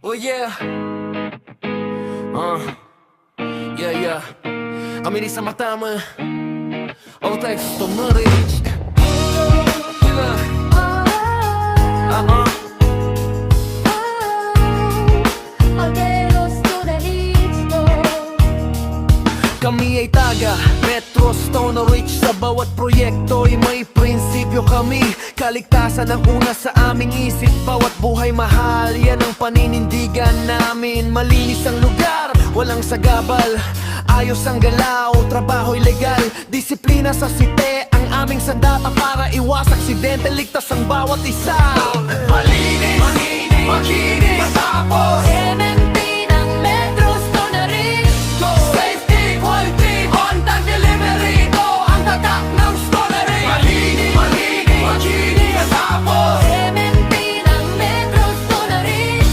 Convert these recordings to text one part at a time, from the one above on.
Oh yeah. Yeah. Kami ni sama tama. All types to marriage. Kami ay taga Metro Stoner Ridge. Sa bawat proyekto ay may prinsipyo kami. Kaligtasan ang una sa aming isip. Bawat buhay mahal, yan ang paninindigan namin. Malinis ang lugar, walang sagabal. Ayos ang galaw, trabaho'y legal. Disiplina sa site, ang aming sandata. Para iwas aksidente, ligtas ang bawat isa. Malinis, makinis, matapos MMP ng Metro Stoner Ridge. Safety, quality, on-time delivery. Ito ang tatak ng Stoner Ridge. Malinis, makinis, matapos MMP ng Metro Stoner Ridge.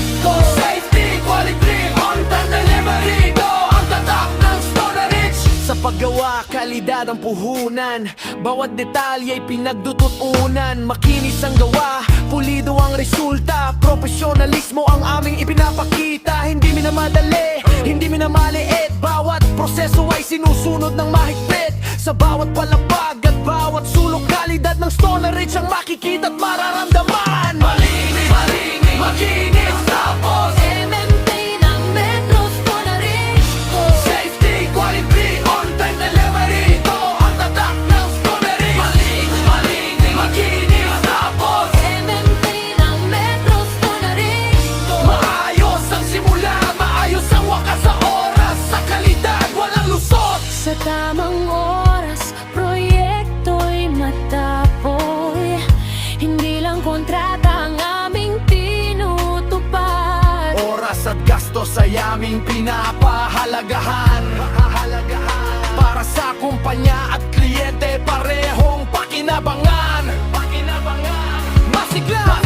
Safety, quality, on-time delivery. Ito ang tatak ng Stoner Ridge. Sa paggawa, kalidad ang puhunan. Bawat detalye ay pinagdututunan. Makinis ang gawa, pulido ang resulta. Profesionalismo ang aming ipinapakita. Hindi minamadali, hindi minamaliit. Bawat proseso ay sinusunod ng mahigpit. Sa bawat palapag at bawat sulok, kalidad ng Stoner Ridge ang makikita at mararamdaman. Malinis, makinis, tapos MMP ng Metro Stoner Ridge. Safety, quality, on-time delivery. Ito ang tatak ng Stoner Ridge. Malinis, makinis, tapos MMP ng Metro Stoner Ridge. Maayos ang simula, maayos ang wakas. Sa oras, sa kalidad, walang lusot. Sa tamang oras, proyekto'y matapoy. Hindi lang kontrata ang aming tinutupad. Oras at gastos ay aming pinapahalagahan. Para sa kumpanya at kliyente, parehong pakinabangan. Masigla,